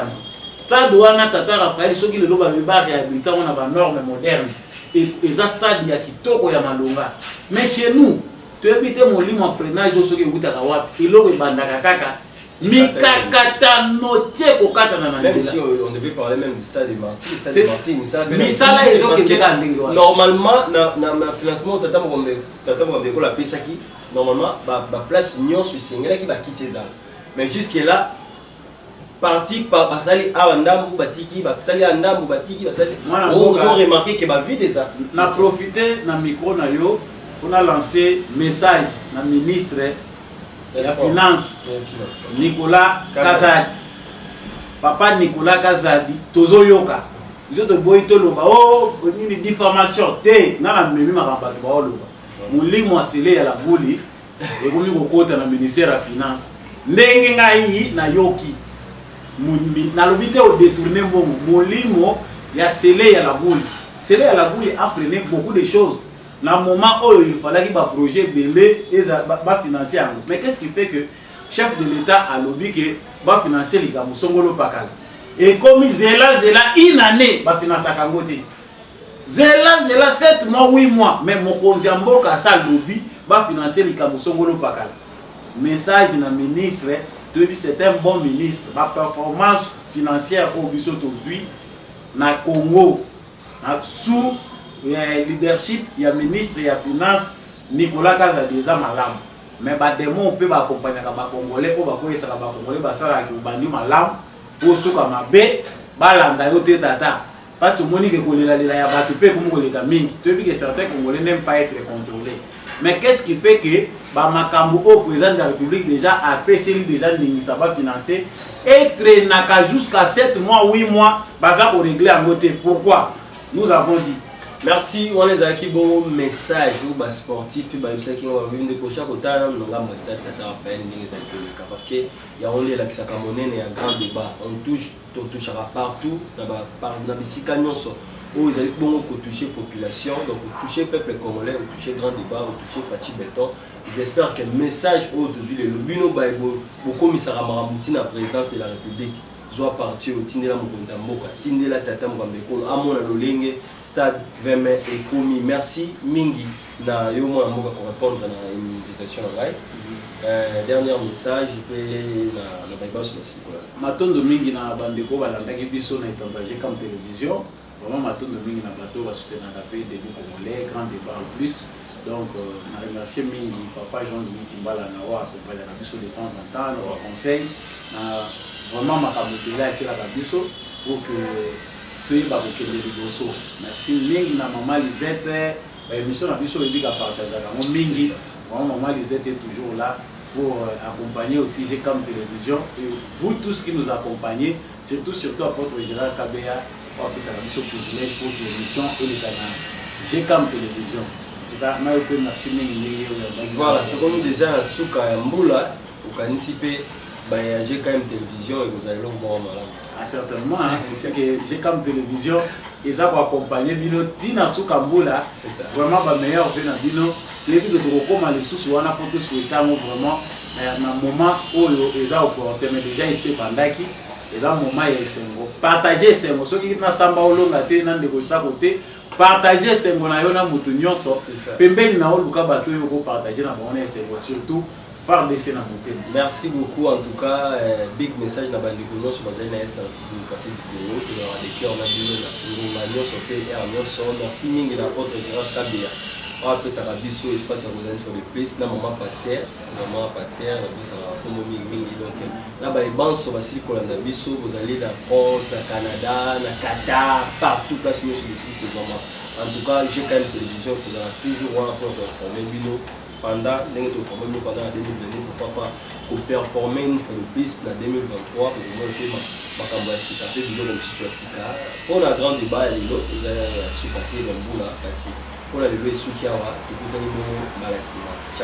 stade wana Tata Raphaël ceux qui le loba ba réhabiliter on a ba normes modernes et ça stade ya kitoko ya malonga mais chez nous tu habite molimo freinage ceux qui butaka wapi iloko bandaka kaka mikakata noté kokata na même si on devait parler même du stade de Martine mais ça là ils ont que normalement na financement Tata Mokombe la pesaki normalement ba place nyon sur singela qui va quitter ça mais jusque là parti par basali awandambu batiki basali andambu batiki basali on a remarqué que ba vide ça na profiter na micro na yo on a lancé message na ministre la finance Nicolas Kazadi papa Nicolas Kazadi tozoyoka biso to boyito loba oh ni diffamation te na la memi makamba to ba loba mulimo asele ya la buli et komi kokota na ministère ya finance ndenge ngai na yoki na lobité au détourner mbongo molimo ya sele ya la buli sele ya la buli a freiné beaucoup de choses na moment où il fallait qu'il y ait un projet belé et va financer mais qu'est-ce qui fait que chef de l'état a lobby que va financer les gars musongolo pakala et comme zela une année va financer à Kangote zela 7 mois 8 mois mais mon konziamboka ça lobby va financer les gars musongolo pakala message na ministre c'est un bon ministre ma performance financière au bisoto zui na Congo sous leadership il y a ministre il y a finance Nicolas Kazadi za malamu mais ba démon peut ba accompagner ba congolais pour ba koyesa ba congolais ba sala ki bandi malamu pour suka mabe ba landa yo te tata parce que monique kolela ya ba pe ko ngolega mingi tu sais que certains congolais n'aiment pas être contrôlés mais qu'est-ce qui fait que ba makambo au président de la République déjà a PCL déjà ni ça va financer être naka jusqu'à 7 mois 8 mois baza ko régler en côté pourquoi nous avons dit. Merci, on les a qui bon message ou bas sportif bah c'est qui on va venir de cocher au talent dans la stade Tata Raphaël parce que il y a on est là qui ça comme on est un grand débat on touchera partout dans bisika nyonso où ils allaient bon toucher population donc toucher peuple congolais toucher grand débat toucher Fachi Béton j'espère que message aujourd'hui le bino baïbo beaucoup misara maramuti na présidence de la République soit parti au Tindela Mokonza Mboka, Tindela Tata Mokambekolo, Amona Lolenge, Stade 20 mai et Komi. Merci Mingi na Yomo Mboka pour répondre à une invitation à dernier message, na Baïbas aussi. Matondo Mingi na Bandeko, Balandaki Bisso na étendagé comme télévision. Vraiment Matondo Mingi na bateau va soutenir la pays des Congolais, grand débat en plus. Donc, on a remercié Mingi, papa Jean-Louis Timbala Nawa, accompagné la Bisso de temps en temps, nos conseils. Vraiment ma camotela est la Bisso pour que tu aies beaucoup de Bisso. Merci Mingi na maman Lisette, l'émission la Bisso est à partager. Mingi, maman Lisette est toujours là pour accompagner aussi GCAM Télévision et vous tous qui nous accompagnez, surtout à votre général Kabea, pour que ça la Bisso privilège pour l'émission et les canaux GCAM Télévision. Merci Mingi. Voilà, comme déjà un souk à Mboula, au Kanisipe. J'ai quand même télévision et vous allez le voir malade. Ah certainement, c'est que j'ai comme télévision et ça va accompagner Bino Tina Soukamboula. C'est ça. Vraiment ma meilleure vie na Bino les villes de Rokoma, les sous wana pour te souhaiter vraiment un moment où ils ont opportunité, mais déjà ici pendant qui ils ont un moment et partager ces mots, ceux qui n'ont pas olonga te nan de gauche à côté, partager ces mots na yona mutunyon so, pembe na oluka bato yo ko partager na bonne ces mots surtout. Merci beaucoup en tout cas, big message na bandi ko nyonso bazali na est du quartier du Congo, to na de cœur na bino na nyonso pe nyonso, merci mingi na votre grand Kabila. On appelle ça biso espace à Rosanne for the place na maman pasteur na biso na komo mingi donc na ba banso basili ko landa biso vous allez na France, na Canada, na Qatar, partout place nyonso bisili ko zama. En tout cas, j'ai quand même télévision qui a toujours pour informer bino pendant pendant 2020 pourquoi pas pour performer une fois de plus en 2023 pour montrer ma campagne si tapé du comme situation on a grand débat et l'autre vous allez supporter dans bout là parce qu'on a levé sous qui a tout le temps ciao.